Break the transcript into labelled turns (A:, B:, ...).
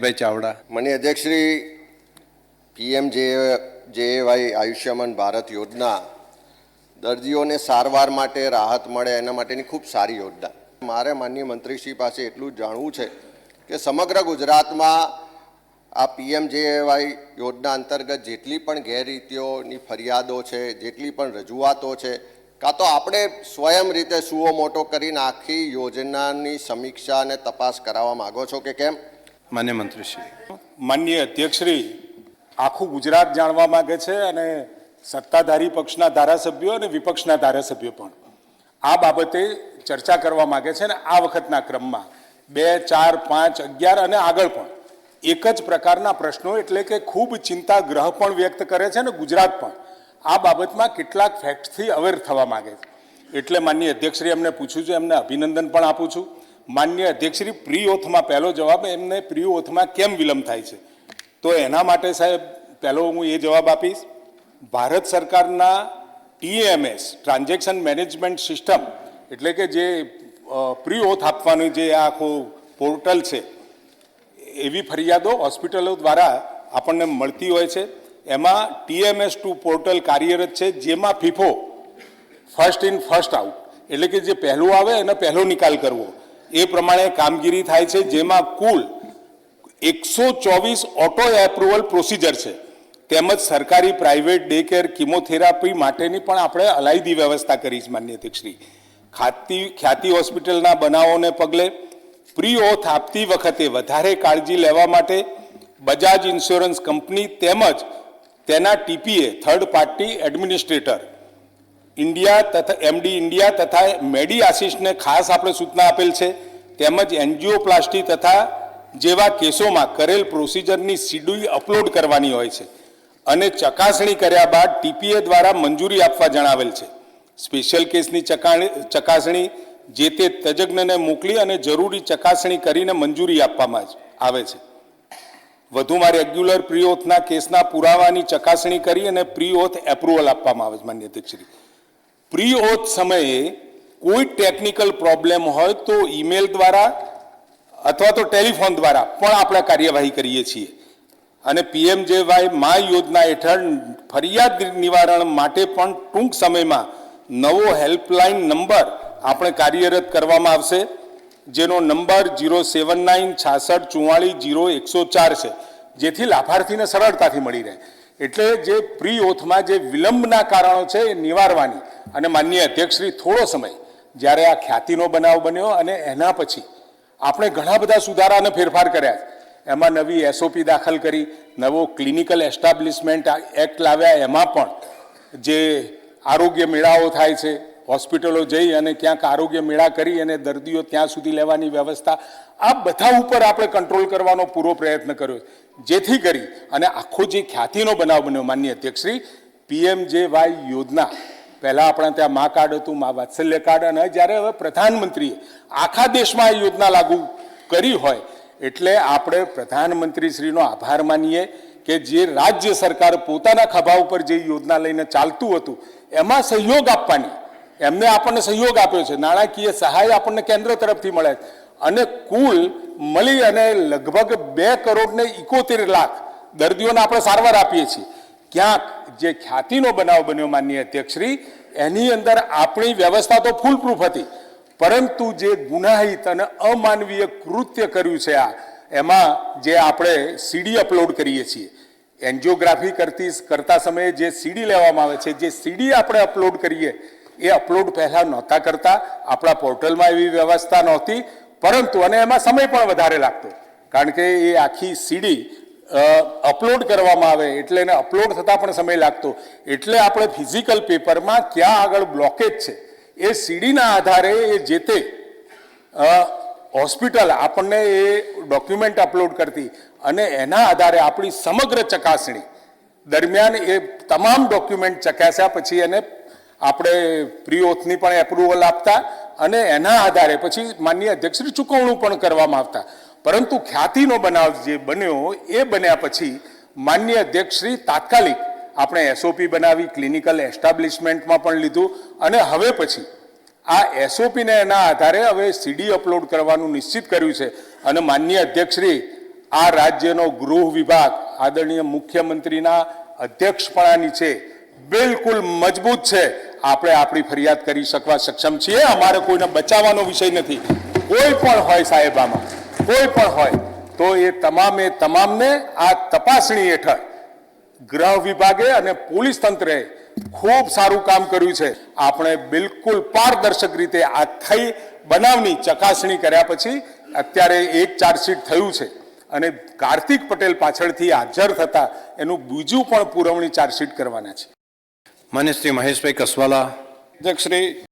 A: ભાઈ ચાવડા.
B: માનનીય અધ્યક્ષ શ્રી, પીએમજેએવાય આયુષ્યમાન ભારત યોજના દર્દીઓને સારવાર માટે રાહત મળે એના માટેની ખૂબ સારી યોજના. મારે માનનીય મંત્રીશ્રી પાસે એટલું જ જાણવું છે કે સમગ્ર ગુજરાતમાં આ પીએમજેએવાય યોજના અંતર્ગત જેટલી પણ ગેરરીતિઓની ફરિયાદો છે, જેટલી પણ રજૂઆતો છે, કાં તો આપણે સ્વયં રીતે સુઓ મોટો કરીને આખી યોજનાની સમીક્ષા અને તપાસ કરાવવા માગો છો કે કેમ?
A: માન્ય મંત્રીશ્રી.
C: માનનીય અધ્યક્ષશ્રી, આખું ગુજરાત જાણવા માગે છે અને સત્તાધારી પક્ષના ધારાસભ્યો અને વિપક્ષના ધારાસભ્યો પણ આ બાબતે ચર્ચા કરવા માગે છે. અને આ વખતના ક્રમમાં 2, 4, 5, 11 અને આગળ પણ એક જ પ્રકારના પ્રશ્નો, એટલે કે ખૂબ ચિંતાગ્રહ પણ વ્યક્ત કરે છે અને ગુજરાત પણ આ બાબતમાં કેટલાક ફેક્ટથી અવેર થવા માગે છે. એટલે માનનીય અધ્યક્ષશ્રી એમને પૂછું છું, એમને અભિનંદન પણ આપું છું. માનનીય અધ્યક્ષશ્રી, પ્રી ઓથમાં પહેલો જવાબ, એમને પ્રી ઓથમાં કેમ વિલંબ થાય છે, તો એના માટે સાહેબ પહેલો હું એ જવાબ આપીશ. ભારત સરકારના TMS ટ્રાન્ઝેક્શન મેનેજમેન્ટ સિસ્ટમ, એટલે કે જે પ્રી ઓથ આપવાનું જે આખું પોર્ટલ છે, એવી ફરિયાદો હોસ્પિટલો દ્વારા આપણને મળતી હોય છે. એમાં TMS2 પોર્ટલ કાર્યરત છે, જેમાં FIFO first in first out, એટલે કે જે પહેલું આવે એને પહેલો નિકાલ કરવો, એ પ્રમાણે કામગીરી થાય છે. જેમાં કુલ 124 ઓટો એપ્રુવલ પ્રોસિજર છે. તેમજ સરકારી પ્રાઇવેટ ડે કેર કિમોથેરાપી માટેની પણ આપણે અલાયદી વ્યવસ્થા કરી છે. માન્ય અધ્યક્ષશ્રી, ખ્યાતિ હોસ્પિટલના બનાવોને પગલે પ્રી ઓથ આપતી વખતે વધારે કાળજી લેવા માટે બજાજ ઇન્સ્યોરન્સ કંપની તેમજ તેના TPA third party administrator India તથા MD ઇન્ડિયા તથા મેડી આસિસ્ટને ખાસ આપણે સૂચના આપેલ છે. તેમજ એન્જિયોપ્લાસ્ટી તથા જેવા કેસોમાં કરેલ પ્રોસિજરની સીડી અપલોડ કરવાની હોય છે અને ચકાસણી કર્યા બાદ TPA દ્વારા મંજૂરી આપવા જણાવેલ છે. સ્પેશિયલ કેસની ચકાસણી જે તે તજજ્ઞને મોકલી અને જરૂરી ચકાસણી કરીને મંજૂરી આપવામાં આવે છે. વધુમાં રેગ્યુલર પ્રી ઓથના કેસના પુરાવાની ચકાસણી કરી અને પ્રી ઓથ એપ્રુવલ આપવામાં આવે છે. માન્ય અધ્યક્ષશ્રી, પ્રી ઓથ સમયે કોઈ ટેકનિકલ પ્રોબ્લેમ હોય તો ઈમેલ દ્વારા અથવા તો ટેલિફોન દ્વારા પણ આપણે કાર્યવાહી કરીએ છીએ. અને પીએમજેવાય મા યોજના હેઠળ ફરિયાદ નિવારણ માટે પણ ટૂંક સમયમાં નવો હેલ્પલાઇન નંબર આપણે કાર્યરત કરવામાં આવશે, જેનો નંબર 07966440104 છે, જેથી લાભાર્થીને સરળતાથી મળી રહે. એટલે જે પ્રી ઓથમાં જે વિલંબના કારણો છે એ નિવારવાની. અને માનનીય અધ્યક્ષશ્રી, થોડો સમય જ્યારે આ ખ્યાતિનો બનાવ બન્યો અને એના પછી આપણે ઘણા બધા સુધારા અને ફેરફાર કર્યા. એમાં નવી SOP દાખલ કરી, નવો ક્લિનિકલ એસ્ટાબ્લિશમેન્ટ એક્ટ લાવ્યા. એમાં પણ જે આરોગ્ય મેળાઓ થાય છે, હોસ્પિટલો જઈ અને ક્યાંક આરોગ્ય મેળા કરી અને દર્દીઓ ત્યાં સુધી લેવાની વ્યવસ્થા, આ બધા ઉપર આપણે કંટ્રોલ કરવાનો પૂરો પ્રયત્ન કર્યો, જેથી કરી અને આખો જે ખ્યાતિનો બનાવ બન્યો. માનનીય અધ્યક્ષશ્રી, પીએમજેવાય યોજના પહેલાં આપણા ત્યાં મા કાર્ડ હતું, મા વાત્સલ્ય કાર્ડ, અને જ્યારે હવે પ્રધાનમંત્રીએ આખા દેશમાં આ યોજના લાગુ કરી હોય એટલે આપણે પ્રધાનમંત્રીશ્રીનો આભાર માનીએ કે જે રાજ્ય સરકાર પોતાના ખભા ઉપર જે યોજના લઈને ચાલતું હતું એમાં સહયોગ આપવાની, એમને આપણને સહયોગ આપ્યો છે. નાણાકીય સહાય આપણને કેન્દ્ર તરફથી મળે અને કુલ મળી અને લગભગ 2,71,00,000 દર્દીઓને આપણે સારવાર આપીએ છીએ. ક્યાંક જે ખ્યાતિનો બનાવ બન્યો માનનીય અધ્યક્ષશ્રી, એની અંદર આપણી વ્યવસ્થા તો ફૂલપ્રૂફ હતી, પરંતુ જે ગુનાહિત અને અમાનવીય કૃત્ય કર્યું છે એમાં જે આપણે CD અપલોડ કરીએ છીએ, એન્જિયોગ્રાફી કરતા સમયે જે CD લેવામાં આવે છે, જે CD આપણે અપલોડ કરીએ એ અપલોડ પહેલાં નહોતા કરતા. આપણા પોર્ટલમાં એવી વ્યવસ્થા નહોતી, પરંતુ અને એમાં સમય પણ વધારે લાગતો, કારણ કે એ આખી CD અપલોડ કરવામાં આવે એટલે એને અપલોડ થતાં પણ સમય લાગતો. એટલે આપણે ફિઝિકલ પેપરમાં ક્યાં આગળ બ્લોકેજ છે એ CDના આધારે એ જે તે હોસ્પિટલ આપણને એ ડોક્યુમેન્ટ અપલોડ કરતી અને એના આધારે આપણી સમગ્ર ચકાસણી દરમિયાન એ તમામ ડોક્યુમેન્ટ ચકાસ્યા પછી એને આપણે પ્રી ઓથની પણ એપ્રુવલ આપતા અને એના આધારે પછી માનનીય અધ્યક્ષશ્રી ચૂકવણું પણ કરવામાં આવતા. પરંતુ ખ્યાતિનો બનાવ જે બન્યો એ બન્યા પછી માનનીય અધ્યક્ષશ્રી તાત્કાલિક આપણે SOP બનાવી, ક્લિનિકલ એસ્ટાબ્લિશમેન્ટમાં પણ લીધું અને હવે પછી આ SOP ને એના આધારે હવે CD અપલોડ કરવાનું નિશ્ચિત કર્યું છે. અને માનનીય અધ્યક્ષશ્રી, આ રાજ્યનો ગૃહ વિભાગ આદરણીય મુખ્યમંત્રીના અધ્યક્ષપણા નીચે બિલકુલ મજબૂત છે. આપણે આપણી ફરિયાદ કરી શકવા સક્ષમ છીએ. અમારે કોઈને બચાવવાનો વિષય નથી. કોઈ પણ હોય સાહેબ, આમાં કોઈ પણ હોય તો એ તમામને આ તપાસણી હેઠળ ગૃહ વિભાગે અને પોલીસ તંત્રએ ખૂબ સારું કામ કર્યું છે. આપણે બિલકુલ પારદર્શક રીતે આખી બનાવની ચકાસણી કર્યા પછી અત્યારે એક ચાર્જશીટ થયું છે અને કાર્તિક પટેલ પાછળથી હાજર થતા એનું બીજું પણ પુરવણી ચાર્જશીટ કરવાના છે.
A: માન્ય શ્રી મહેશભાઈ કસવાલા.
D: અધ્યક્ષ શ્રી,